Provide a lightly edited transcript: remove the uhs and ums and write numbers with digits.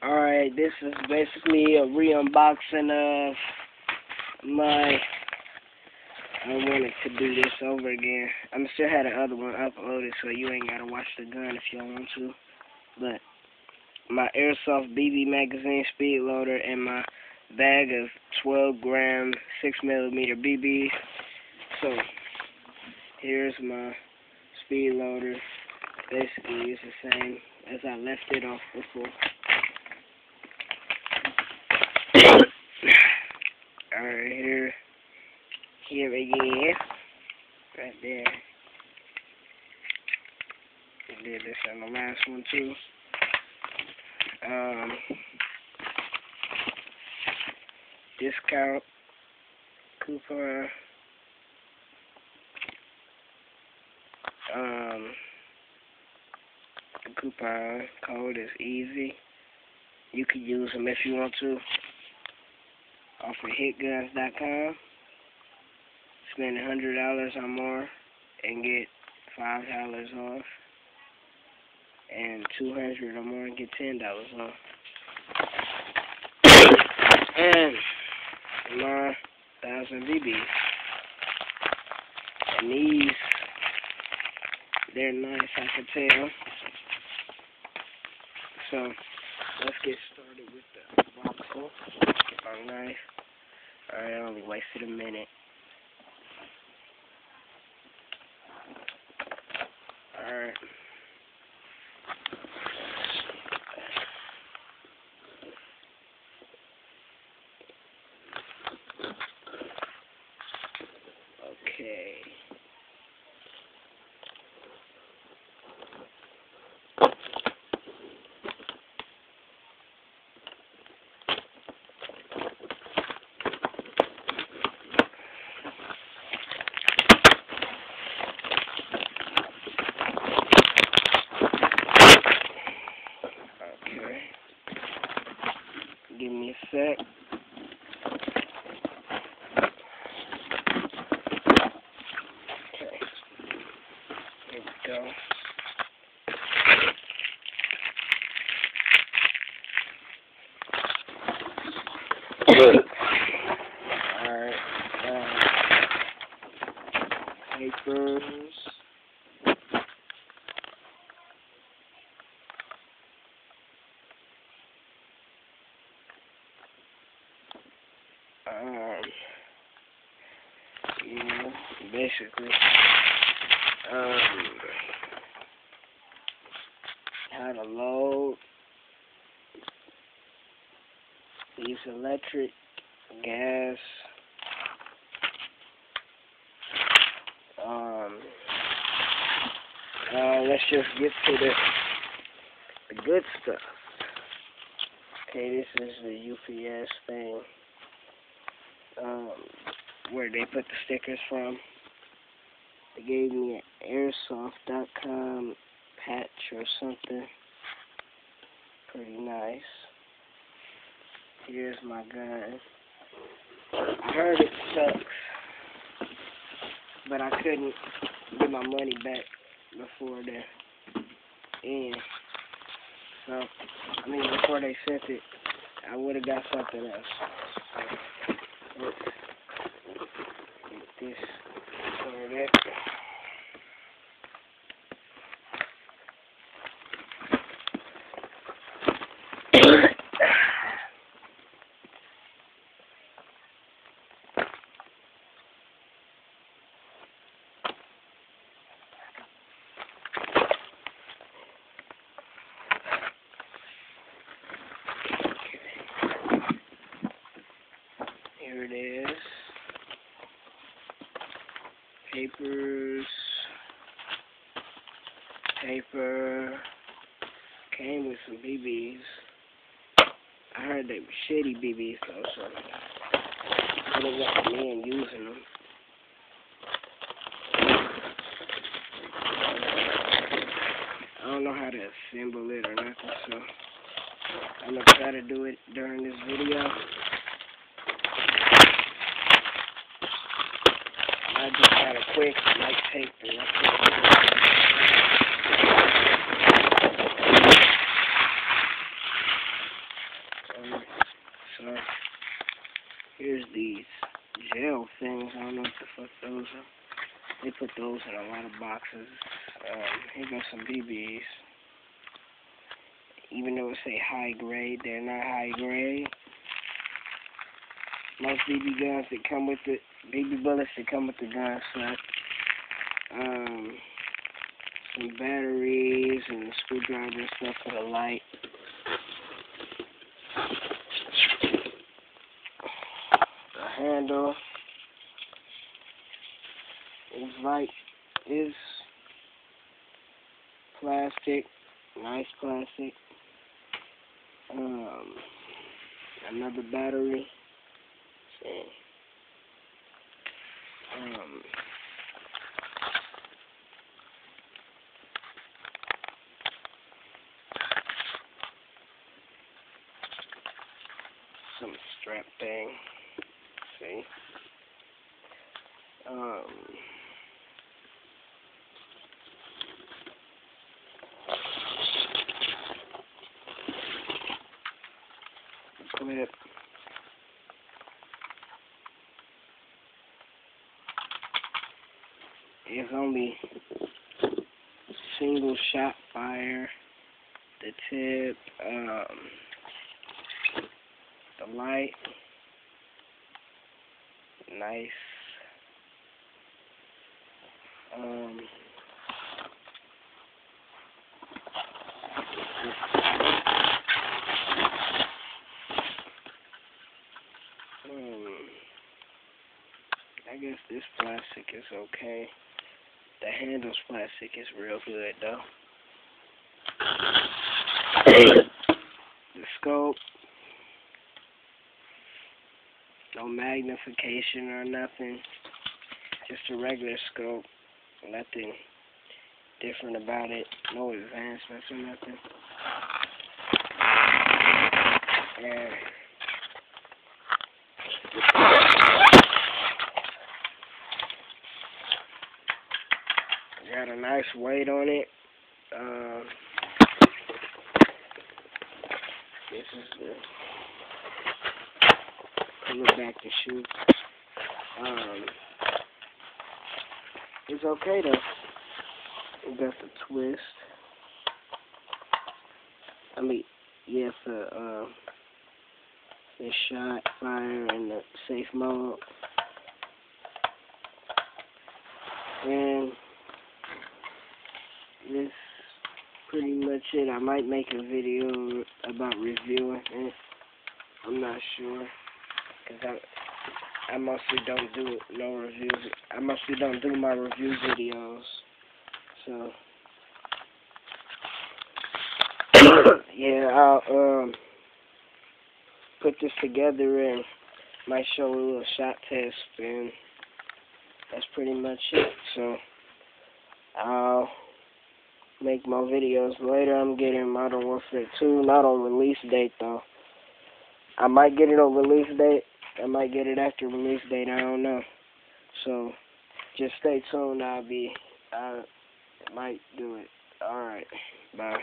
Alright, this is basically a re-unboxing of my... I wanted to do this over again. I'm still had the other one uploaded, so you ain't gotta watch the gun if you don't want to. But my Airsoft BB magazine speed loader and my bag of 12-gram 6mm BBs. So here's my speed loader. Basically, it's the same as I left it off before. Alright, here again, right there. I did this on the last one too. Discount coupon. The coupon code is easy. You can use them if you want to. Off of hitguns.com. Spend $100 or more and get $5 off. And $200 or more and get $10 off. And my 1,000 BBs. And these, they're nice, I can tell. So let's get started with the unboxing. Get my knife. Alright, I only wasted a minute. Alright. Okay. Give me a sec. Okay. Here we go. Alright. Papers. Yeah, basically, how to load these electric, gas, let's just get to the good stuff. Okay, this is the UPS thing. Where they put the stickers from. They gave me an airsoft.com patch or something. Pretty nice. Here's my gun. I heard it sucks, but I couldn't get my money back before the end. So, before they sent it, I would have got something else. So, this sorted. Here it is. Papers, paper, came with some BBs. I heard they were shitty BBs though, so I don't recommend using them. I don't know how to assemble it or nothing, so I'm gonna try to do it during this video. I just got a quick light tape and things. I don't know what the fuck those are. They put those in a lot of boxes. Here goes some BBs. Even though it say high grade, they're not high grade. Most BB guns that come with the BB bullets that come with the gun suck. Some batteries and a screwdriver and stuff for the light. The handle is plastic, nice plastic. Another battery. Some strap thing. See. Clip. It's only single shot fire. The tip, the light, nice. I guess this plastic is okay. The handle's plastic is real good though. The scope, no magnification or nothing, just a regular scope, nothing different about it, no advancements or nothing. And got a nice weight on it. This is the pull it back to shoot. It's okay though. It got the twist. I mean, yeah, for the shot, fire, and the safe mode. And this pretty much it. I might make a video about reviewing it. I'm not sure, because I mostly don't do no reviews. I mostly don't do my review videos. So yeah, I'll put this together and might show a little shot test, and that's pretty much it. So I'll make more videos later. I'm getting Modern Warfare 2, not on release date though. I might get it on release date. I might get it after release date. I don't know. So just stay tuned. I might do it. Alright. Bye.